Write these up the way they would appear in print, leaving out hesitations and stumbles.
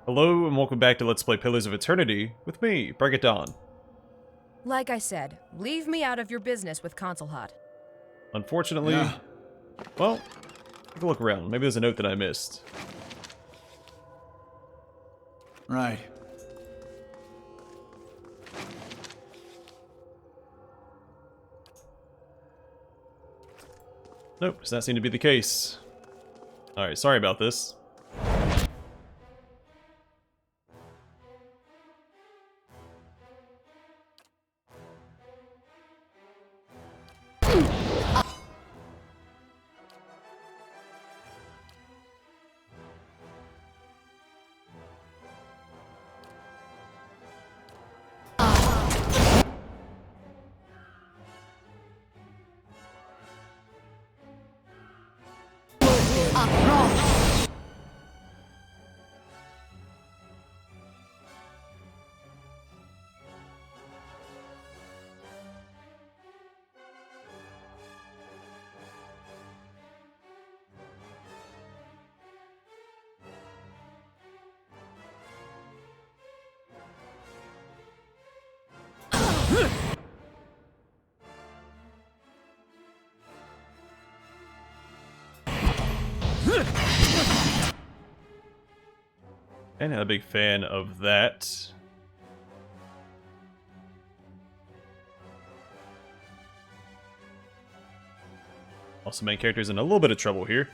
Hello and welcome back to Let's Play Pillars of Eternity with me, Break It Dawn. Like I said, leave me out of your business with Concelhaut. Unfortunately, well, take a look around. Maybe there's a note that I missed. Right. Nope, does not seem to be the case. Alright, sorry about this. And not a big fan of that. Also, main character's in a little bit of trouble here.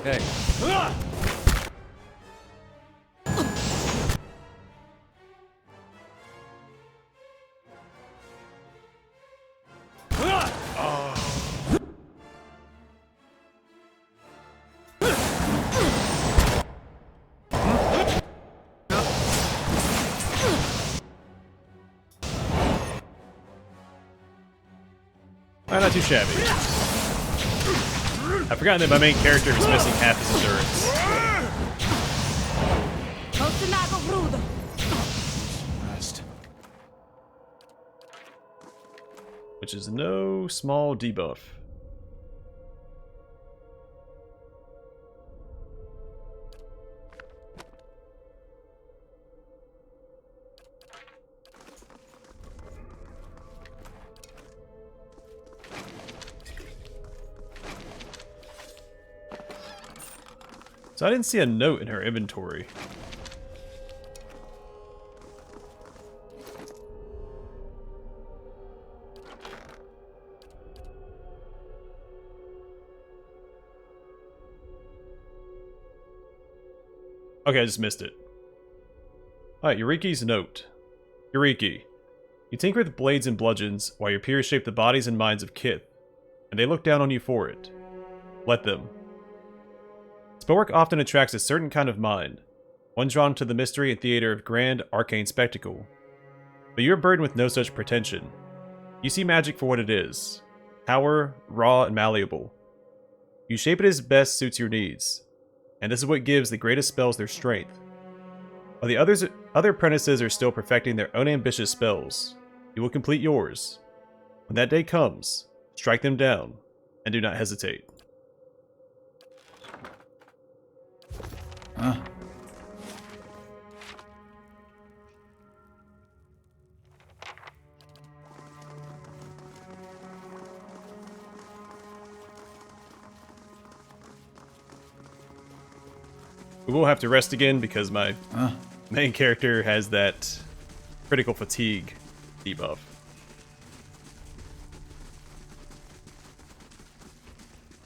Okay. Not too shabby. I forgot that my main character is missing half his endurance. Rest. Which is no small debuff. So I didn't see a note in her inventory. Okay, I just missed it. Alright, Yuriki's note. Yuriki. You tinker with blades and bludgeons while your peers shape the bodies and minds of Kith, and they look down on you for it. Let them. Spellwork often attracts a certain kind of mind, one drawn to the mystery and theater of grand, arcane spectacle. But you are burdened with no such pretension. You see magic for what it is. Power, raw and malleable. You shape it as best suits your needs, and this is what gives the greatest spells their strength. While the other apprentices are still perfecting their own ambitious spells, you will complete yours. When that day comes, strike them down, and do not hesitate. Huh? We will have to rest again because my main character has that critical fatigue debuff.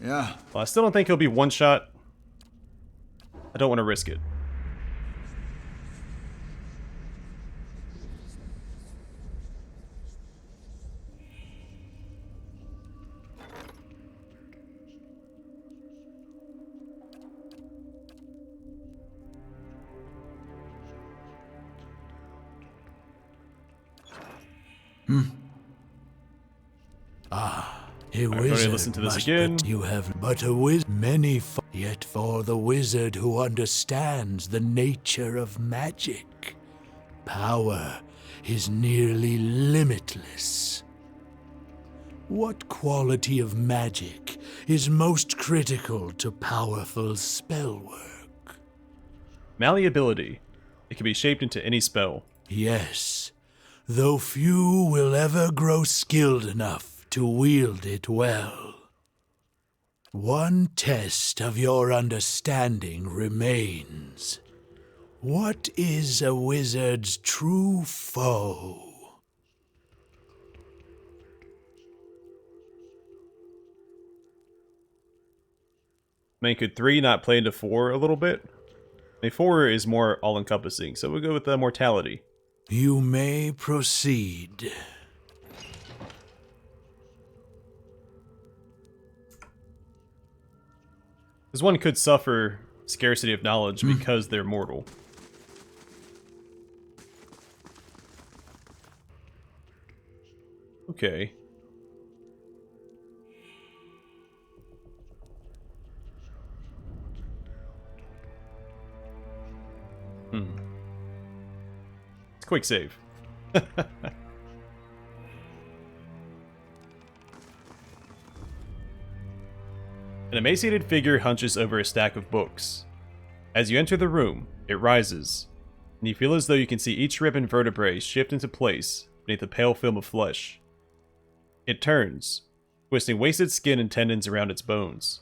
Yeah. Well, I still don't think he'll be one shot. I don't want to risk it. A Alright, wizard listen to this must again. You have but a wizard, yet for the wizard who understands the nature of magic, power is nearly limitless. What quality of magic is most critical to powerful spell work? Malleability. It can be shaped into any spell. Yes, though few will ever grow skilled enough to wield it well. One test of your understanding remains. What is a wizard's true foe? I mean, could 3 not play into 4 a little bit? I mean, 4 is more all-encompassing, so we'll go with mortality. You may proceed. Because one could suffer scarcity of knowledge because they're mortal. Okay. It's a quick save. An emaciated figure hunches over a stack of books. As you enter the room, it rises, and you feel as though you can see each rib and vertebrae shift into place beneath a pale film of flesh. It turns, twisting wasted skin and tendons around its bones.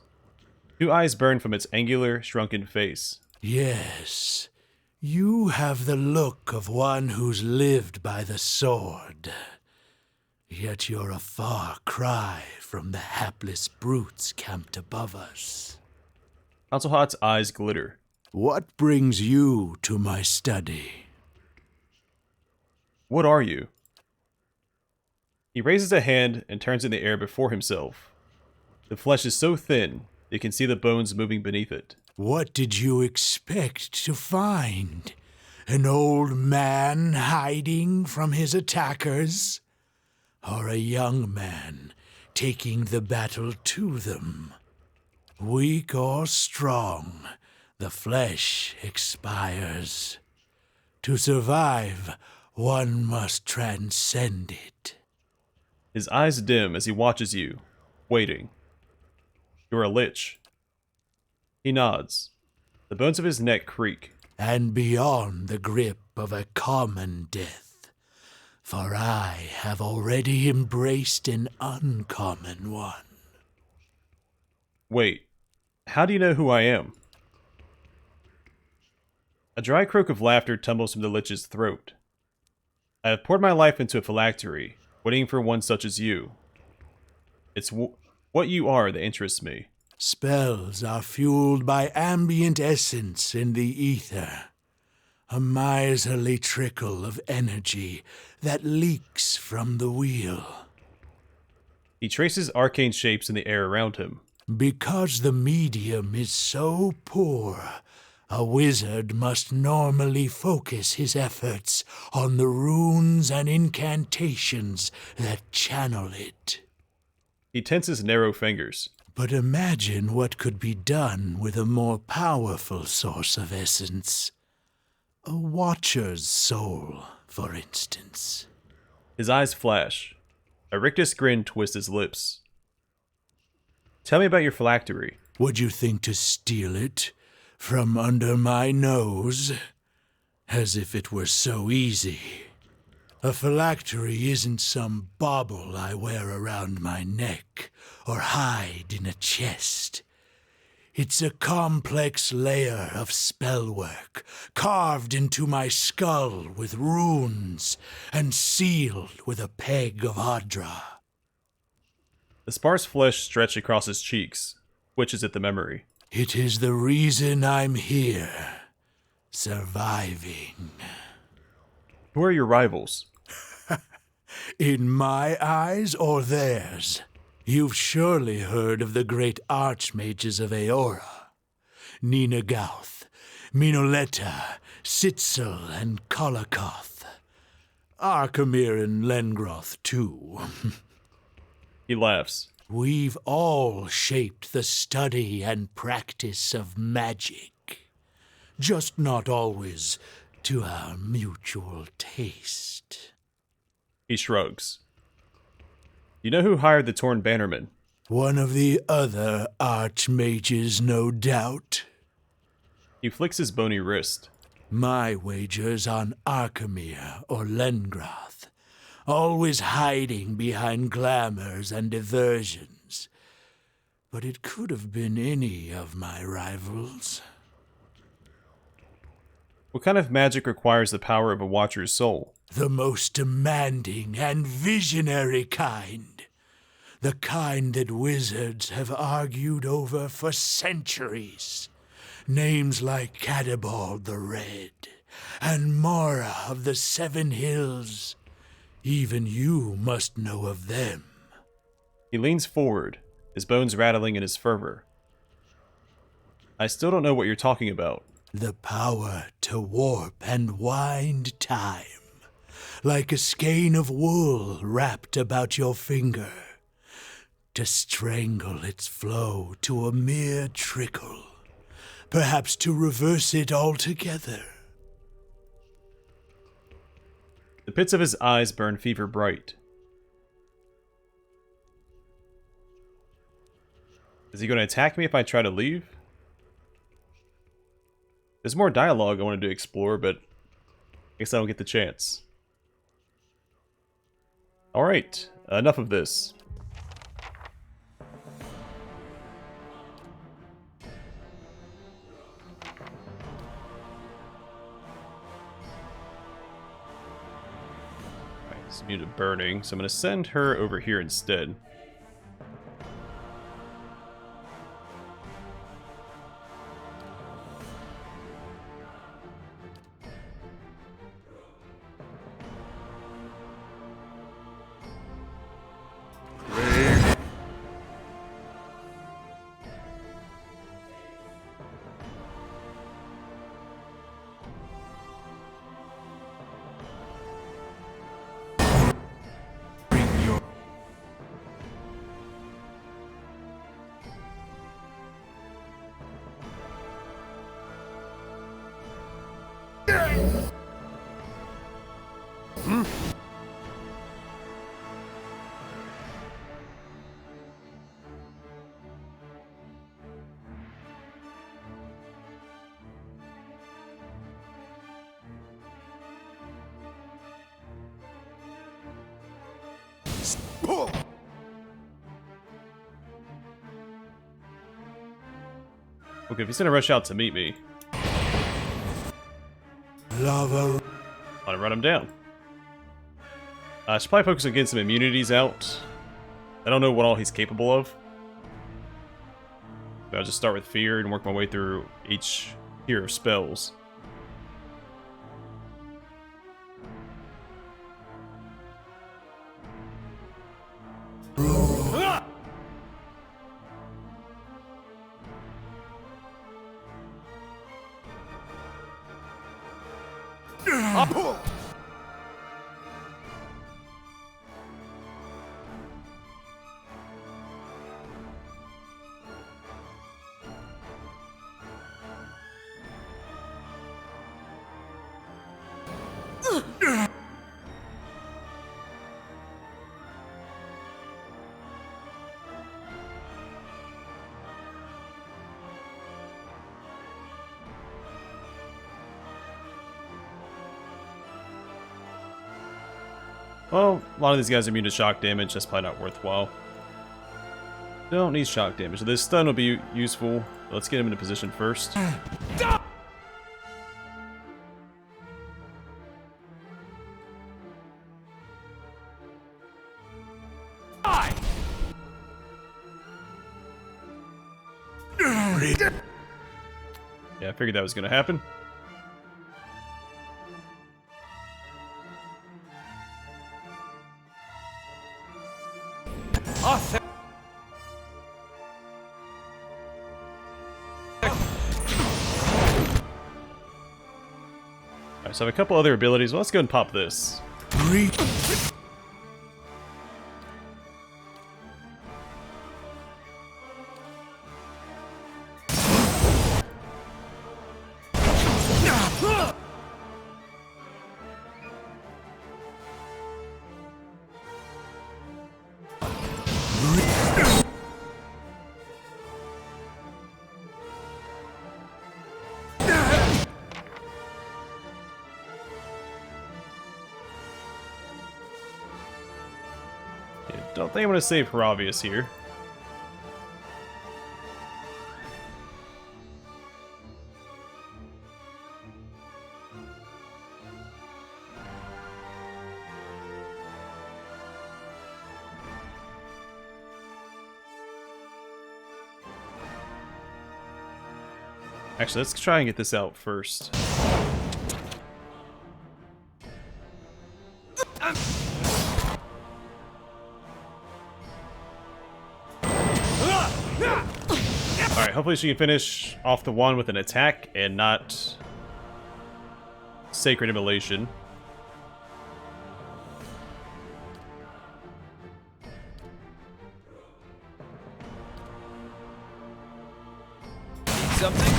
2 eyes burn from its angular, shrunken face. Yes, you have the look of one who's lived by the sword. Yet you're a far cry from the hapless brutes camped above us. Concelhaut's eyes glitter. What brings you to my study? What are you? He raises a hand and turns in the air before himself. The flesh is so thin, you can see the bones moving beneath it. What did you expect to find? An old man hiding from his attackers? Or a young man taking the battle to them? Weak or strong, the flesh expires. To survive, one must transcend it. His eyes dim as he watches you, waiting. You're a lich. He nods. The bones of his neck creak. And beyond the grip of a common death. For I have already embraced an uncommon one. Wait, how do you know who I am? A dry croak of laughter tumbles from the lich's throat. I have poured my life into a phylactery, waiting for one such as you. It's what you are that interests me. Spells are fueled by ambient essence in the ether. A miserly trickle of energy that leaks from the wheel. He traces arcane shapes in the air around him. Because the medium is so poor, a wizard must normally focus his efforts on the runes and incantations that channel it. He tenses narrow fingers. But imagine what could be done with a more powerful source of essence. A watcher's soul, for instance. His eyes flash. A rictus grin twists his lips. Tell me about your phylactery. Would you think to steal it from under my nose? As if it were so easy. A phylactery isn't some bauble I wear around my neck or hide in a chest. It's a complex layer of spellwork, carved into my skull with runes and sealed with a peg of Adra. The sparse flesh stretched across his cheeks, twitches at the memory. It is the reason I'm here, surviving. Who are your rivals? In my eyes or theirs? You've surely heard of the great archmages of Aora. Nina Gauth, Minoletta, Sitzel, and Kolakoth. Arkemir and Lengroth, too. He laughs. We've all shaped the study and practice of magic, just not always to our mutual taste. He shrugs. You know who hired the Torn Bannerman? One of the other archmages, no doubt. He flicks his bony wrist. My wager's on Arkemir or Lengroth, always hiding behind glamours and diversions. But it could have been any of my rivals. What kind of magic requires the power of a Watcher's soul? The most demanding and visionary kind. The kind that wizards have argued over for centuries. Names like Cadabald the Red and Mora of the Seven Hills. Even you must know of them. He leans forward, his bones rattling in his fervor. I still don't know what you're talking about. The power to warp and wind time, like a skein of wool wrapped about your finger, to strangle its flow to a mere trickle, perhaps to reverse it altogether. The pits of his eyes burn fever bright. Is he going to attack me if I try to leave? There's more dialogue I wanted to explore, but I guess I don't get the chance. Alright, enough of this. Alright, it's immune to burning, so I'm going to send her over here instead. Okay, if he's gonna rush out to meet me, Lava. I want to run him down. I should probably focus on getting some immunities out. I don't know what all he's capable of. But I'll just start with fear and work my way through each tier of spells. Well, a lot of these guys are immune to shock damage, that's probably not worthwhile. Don't need shock damage, so this stun will be useful. Let's get him into position first. Yeah, I figured that was gonna happen. Alright, so I have a couple other abilities. Well, let's go and pop this. Don't think I'm gonna save Haravius here. Actually, let's try and get this out first. Alright, hopefully she can finish off the one with an attack and not Sacred Immolation. Something?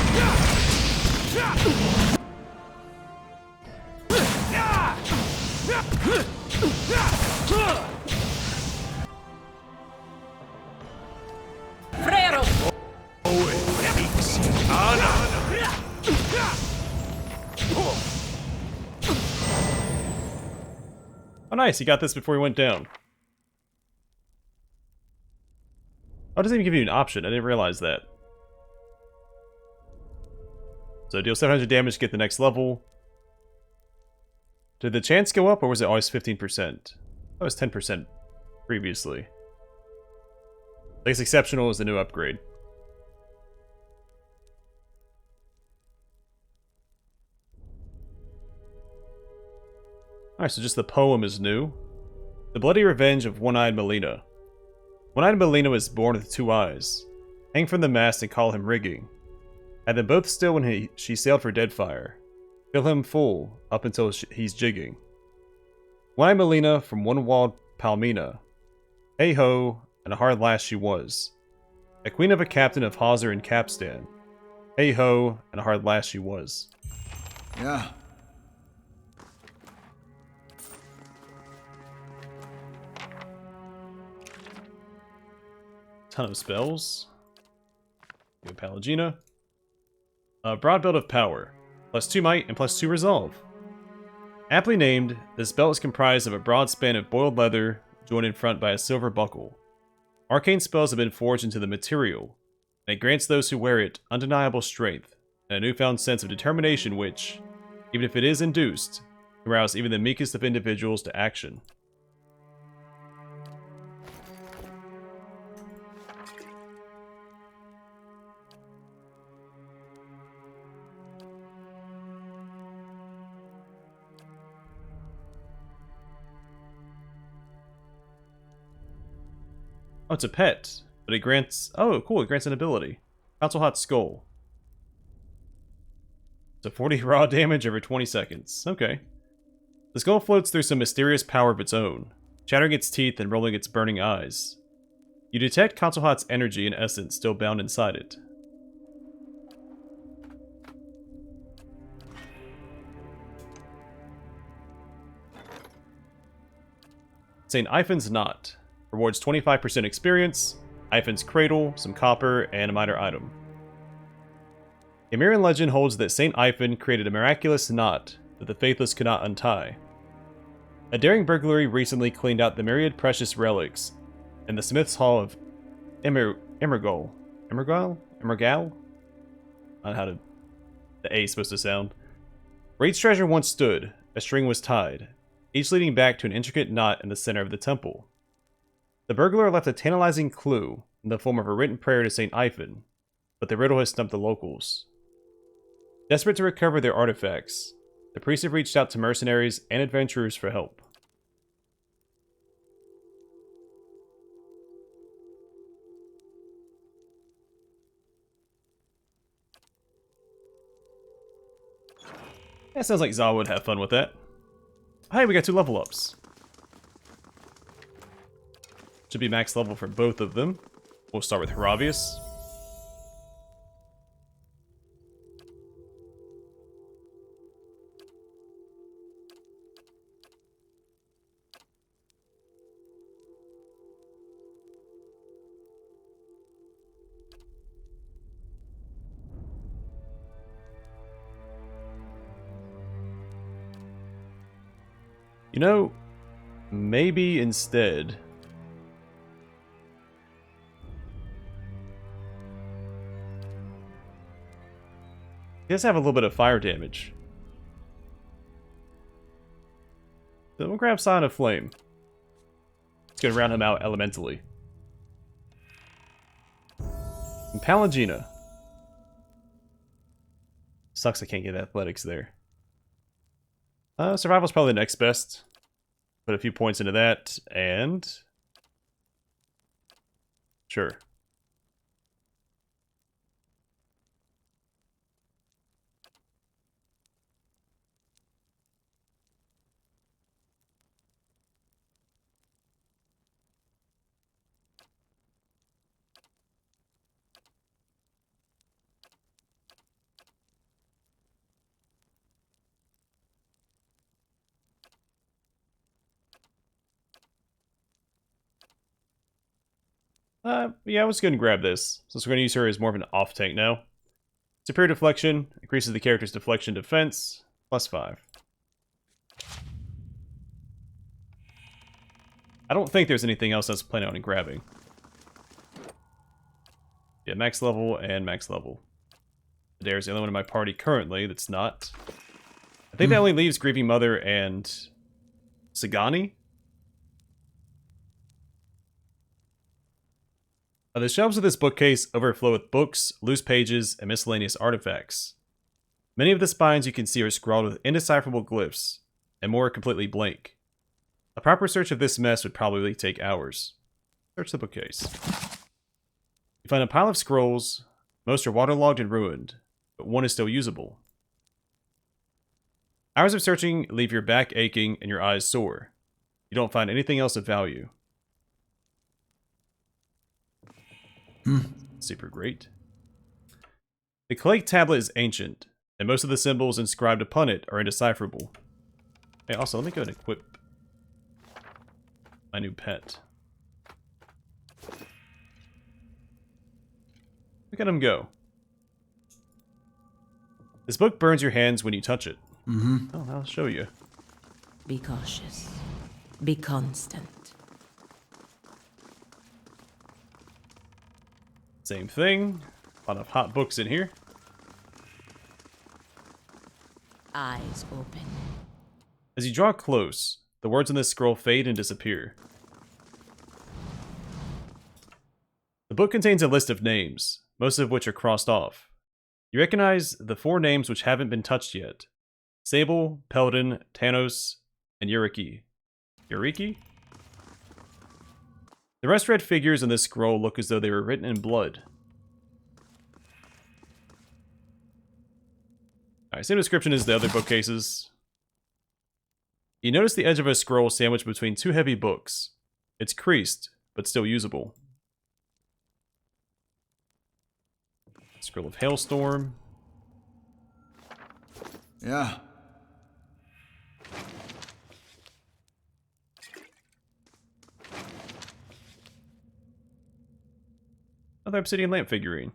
Oh nice, he got this before he went down. Oh, it doesn't even give you an option, I didn't realize that. So deal 700 damage to get the next level. Did the chance go up, or was it always 15%? That was 10% previously. I guess Exceptional is the new upgrade. Alright, so just the poem is new. The Bloody Revenge of One-Eyed Melina. One-Eyed Melina was born with 2 eyes. Hang from the mast and call him Rigging. Had them both still when she sailed for Deadfire. Fill him full, up until he's jigging. One-Eyed Melina from one-walled Palmina. Hey-ho, and a hard lass she was. A queen of a captain of hawser and capstan. Hey-ho, and a hard lass she was. Yeah. Ton of spells. Good Pallegina. Broad Belt of Power. +2 might and +2 resolve. Aptly named, this belt is comprised of a broad span of boiled leather, joined in front by a silver buckle. Arcane spells have been forged into the material, and it grants those who wear it undeniable strength, and a newfound sense of determination which, even if it is induced, can rouse even the meekest of individuals to action. Oh, it's a pet, but it grants... Oh, cool, it grants an ability. Concelhaut Skull. So 40 raw damage every 20 seconds. Okay. The skull floats through some mysterious power of its own, chattering its teeth and rolling its burning eyes. You detect Concelhaut's energy and essence still bound inside it. St. Ifan's Knot. Rewards 25% experience, Ifan's Cradle, some copper, and a minor item. The American legend holds that St. Ifan created a miraculous knot that the faithless could not untie. A daring burglary recently cleaned out the myriad precious relics in the Smith's Hall of Emergal? I don't know how the A is supposed to sound. Where each treasure once stood, a string was tied, each leading back to an intricate knot in the center of the temple. The burglar left a tantalizing clue in the form of a written prayer to St. Ifan, but the riddle has stumped the locals. Desperate to recover their artifacts, the priests have reached out to mercenaries and adventurers for help. That sounds like Za would have fun with that. Hey, we got 2 level ups. Should be max level for both of them. We'll start with Haravius. You know, maybe instead... He does have a little bit of fire damage. So we'll grab Sign of Flame. It's gonna round him out elementally. And Palangina. Sucks I can't get athletics there. Survival's probably the next best. Put a few points into that, and... Sure. Yeah, I was going to grab this, since we're going to use her as more of an off-tank now. Superior Deflection increases the character's deflection defense, +5. I don't think there's anything else I was planning on grabbing. Yeah, max level and max level. There's the only one in my party currently that's not. I think that only leaves Grieving Mother and Sagani. The shelves of this bookcase overflow with books, loose pages, and miscellaneous artifacts. Many of the spines you can see are scrawled with indecipherable glyphs, and more are completely blank. A proper search of this mess would probably take hours. Search the bookcase. You find a pile of scrolls. Most are waterlogged and ruined, but one is still usable. Hours of searching leave your back aching and your eyes sore. You don't find anything else of value. Super great. The clay tablet is ancient, and most of the symbols inscribed upon it are indecipherable. Hey, also, let me go and equip my new pet. Look at him go. This book burns your hands when you touch it. Oh, I'll show you. Be cautious. Be constant. Same thing. A lot of hot books in here. Eyes open. As you draw close, the words on this scroll fade and disappear. The book contains a list of names, most of which are crossed off. You recognize the 4 names which haven't been touched yet. Sable, Peldon, Tanos, and Eureki. Eureki? The rest red figures in this scroll look as though they were written in blood. Alright, same description as the other bookcases. You notice the edge of a scroll sandwiched between 2 heavy books. It's creased, but still usable. Scroll of Hailstorm. Yeah. Another obsidian lamp figurine.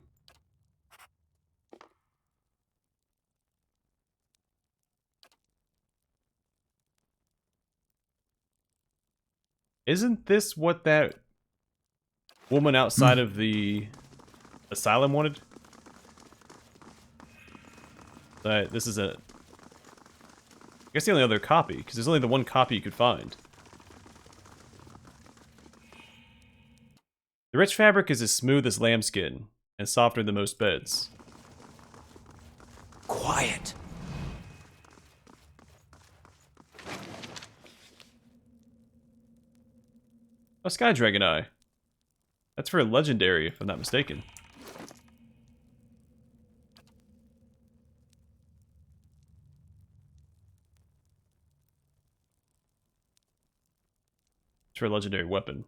Isn't this what that woman outside of the asylum wanted? This is a... I guess the only other copy, because there's only the one copy you could find. The rich fabric is as smooth as lambskin, and softer than most beds. Quiet. A Sky Dragon Eye. That's for a legendary, if I'm not mistaken. for a legendary weapon.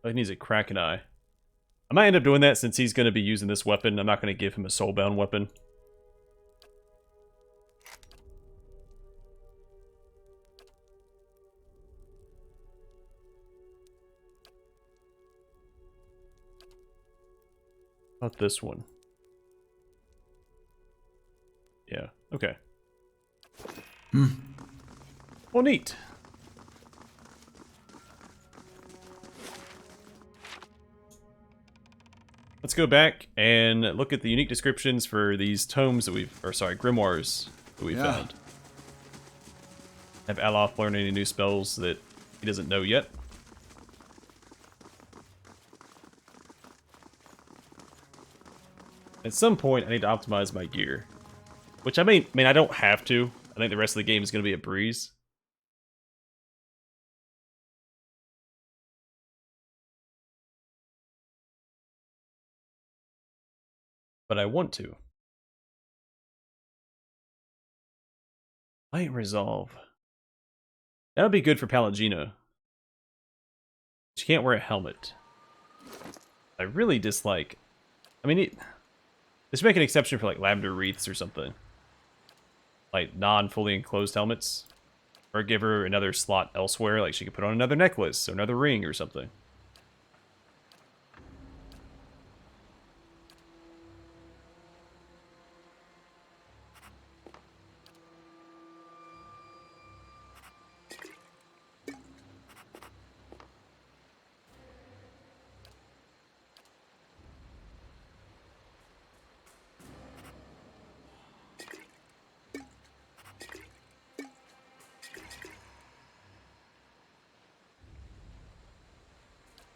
Oh, he needs a Kraken Eye. I might end up doing that since he's going to be using this weapon. I'm not going to give him a soulbound weapon. How about this one? Yeah, okay. Well, neat. Let's go back and look at the unique descriptions for these tomes that grimoires that we found. Have Alof learn any new spells that he doesn't know yet? At some point, I need to optimize my gear. Which, I mean, I don't have to. I think the rest of the game is going to be a breeze. But I want to. Light Resolve. That would be good for Pallegina. She can't wear a helmet. I really dislike... I mean, they should make an exception for, like, Lavender Wreaths or something. Like, non-fully enclosed helmets. Or give her another slot elsewhere, like she could put on another necklace or another ring or something.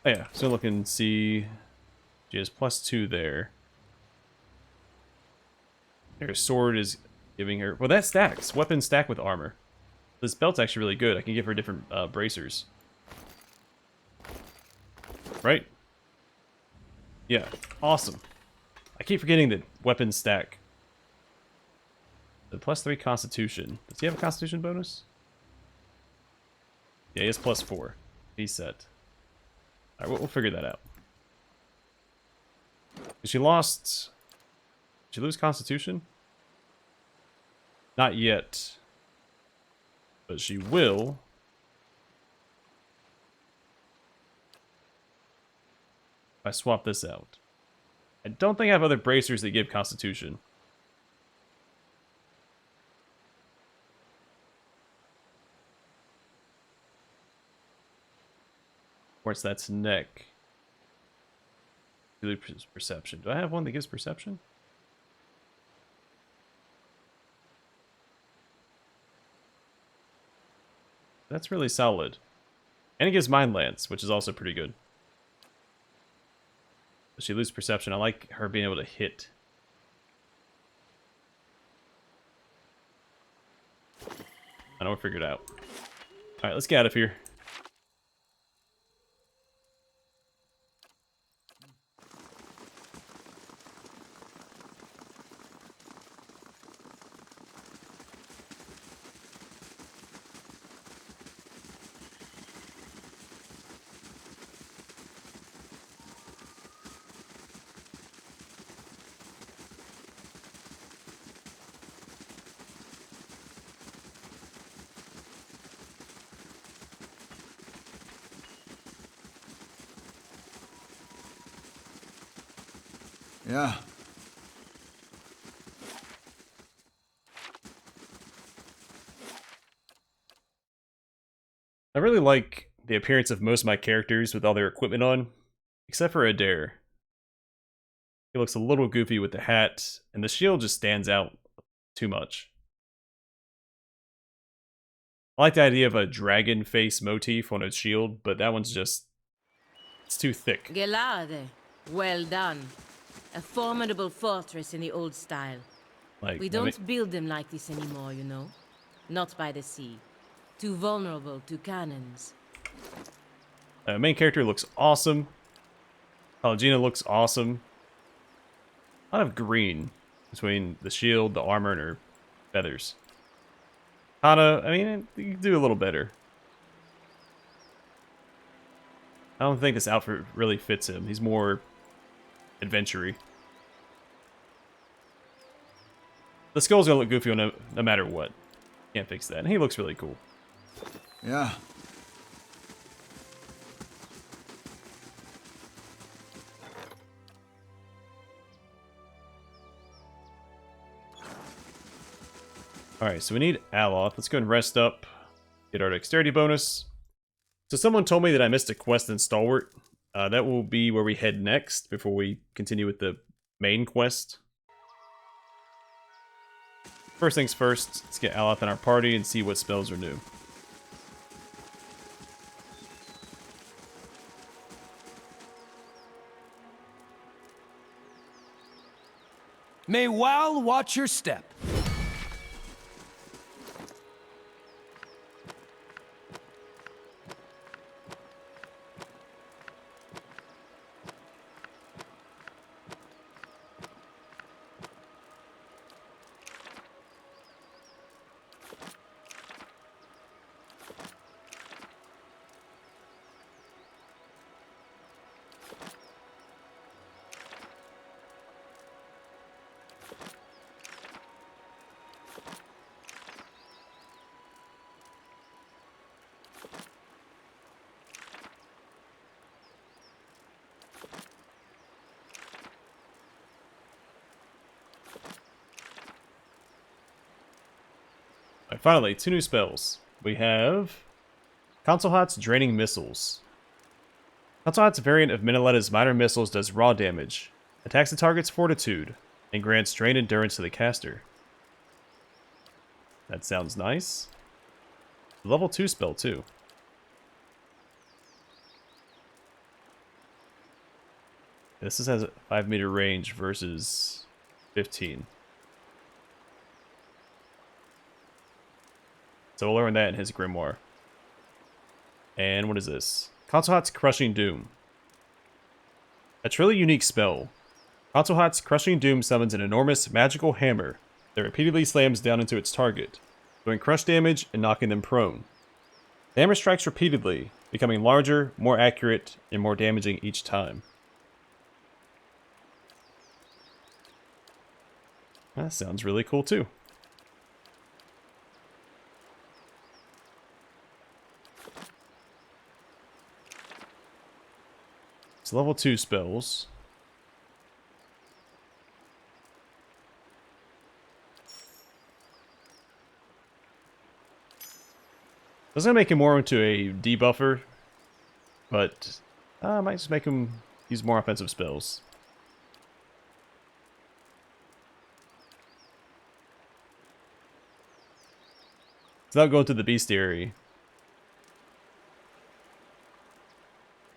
Oh yeah, so look and see. She has +2 there. Her sword is giving her... Well, that stacks. Weapons stack with armor. This belt's actually really good. I can give her different bracers. Right? Yeah, awesome. I keep forgetting that weapons stack. The +3 Constitution. Does he have a Constitution bonus? Yeah, he has +4. He's set. Alright, we'll figure that out. She lost... Did she lose Constitution? Not yet. But she will. If I swap this out. I don't think I have other bracers that give Constitution. Of course, that's neck. Perception. Do I have one that gives perception? That's really solid. And it gives Mind Lance, which is also pretty good. But she loses perception. I like her being able to hit. I know we figured it out. Alright, let's get out of here. Yeah. I really like the appearance of most of my characters with all their equipment on, except for Adair. He looks a little goofy with the hat, and the shield just stands out too much. I like the idea of a dragon face motif on a shield, but that one's just... it's too thick. Gelade, well done. A formidable fortress in the old style. Like, We don't build them like this anymore, you know. Not by the sea. too vulnerable to cannons. Main character looks awesome. Pallegina looks awesome. A lot of green between the shield, the armor, and her feathers. Hana, I mean, you can do a little better. I don't think this outfit really fits him. He's more adventure-y. The skull's gonna look goofy no matter what. Can't fix that. And he looks really cool. Yeah. Alright, so we need Aloth. Let's go and rest up. Get our dexterity bonus. So someone told me that I missed a quest in Stalwart. That will be where we head next before we continue with the main quest. First things first, let's get Aloth in our party and see what spells are new. May Wal watch your step. Alright, finally, 2 new spells. We have Concelhaut's Draining Missiles. Concelhaut's variant of Minelette's minor missiles does raw damage, attacks the target's fortitude, and grants drain endurance to the caster. That sounds nice. Level 2 spell, too. This has a 5-meter range versus 15. So we'll learn that in his grimoire. And what is this? Concelhaut's Crushing Doom. A truly unique spell. Concelhaut's Crushing Doom summons an enormous magical hammer that repeatedly slams down into its target, doing crush damage and knocking them prone. The hammer strikes repeatedly, becoming larger, more accurate, and more damaging each time. That sounds really cool too. It's level 2 spells. Doesn't make him more into a debuffer, but I might just make him use more offensive spells. Without going to the bestiary,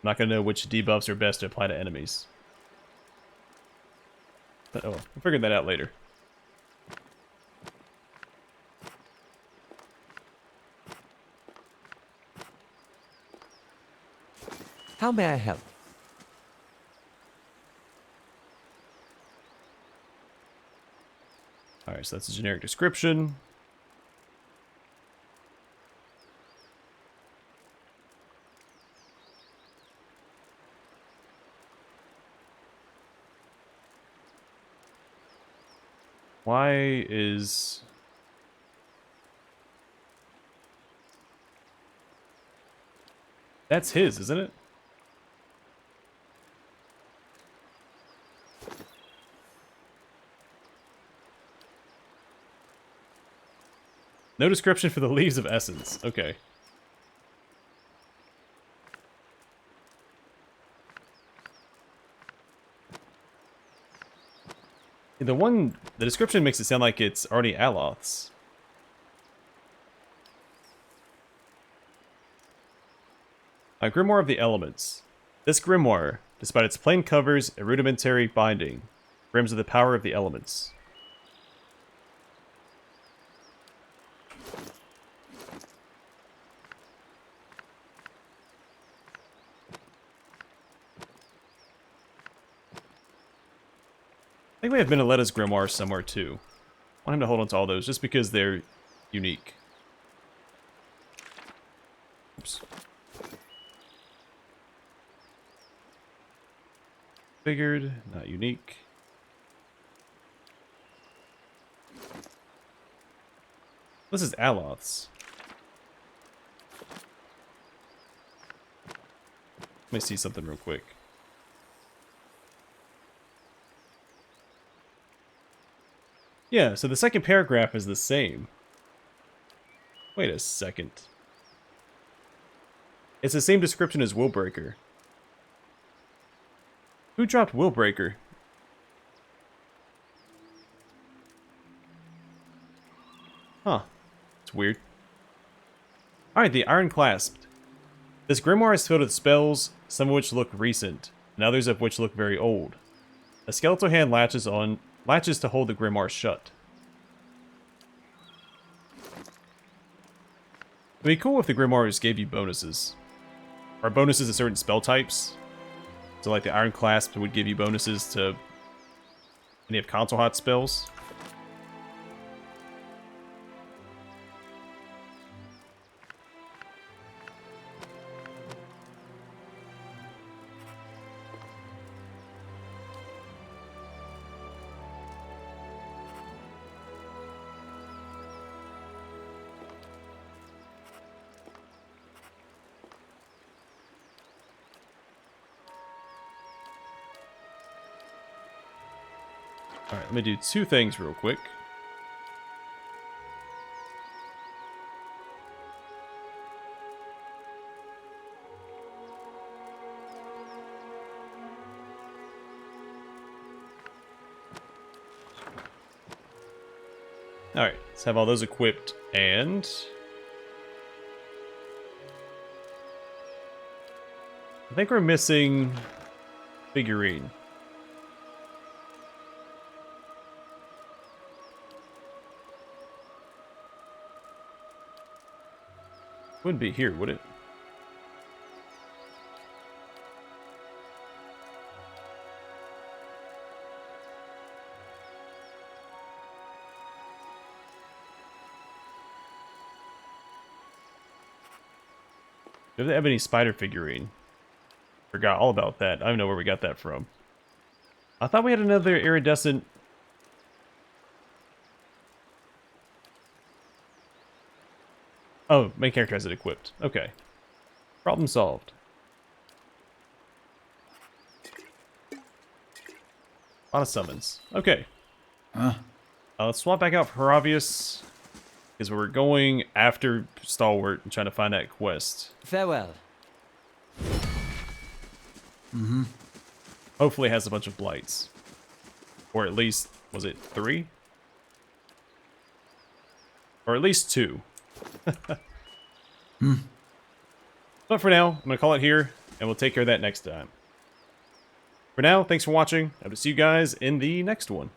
I'm not going to know which debuffs are best to apply to enemies. But oh, we'll figure that out later. How may I help? Alright, so that's a generic description. Why is... That's his, isn't it? No description for the Leaves of Essence. Okay. The description makes it sound like it's already Aloth's. A Grimoire of the Elements. This grimoire, despite its plain covers and rudimentary binding, brims with the power of the elements. I think we have Minneletta's grimoire somewhere too. I want him to hold on to all those just because they're unique. Oops. Figured, not unique. This is Aloth's. Let me see something real quick. Yeah, so the second paragraph is the same. Wait a second. It's the same description as Willbreaker. Who dropped Willbreaker? Huh. It's weird. Alright, the Iron Clasped. This grimoire is filled with spells, some of which look recent, and others of which look very old. A skeletal hand latches to hold the grimoire shut. It'd be cool if the grimoires gave you bonuses. Or bonuses to certain spell types. So like the Iron Clasp would give you bonuses to any of Concelhaut's spells. Alright, let me do two things real quick. Alright, let's have all those equipped, and I think we're missing figurine. Wouldn't be here, would it? We have the ebony spider figurine. Forgot all about that. I don't know where we got that from. I thought we had another iridescent... Oh, main character has it equipped. Okay. Problem solved. A lot of summons. Okay. Huh? Let's swap back out for Haravius. Because we're going after Stalwart and trying to find that quest. Farewell. Mm-hmm. Hopefully it has a bunch of blights. Or at least, was it 3? Or at least 2. But for now, I'm going to call it here, and we'll take care of that next time. For now, thanks for watching. I hope to see you guys in the next one.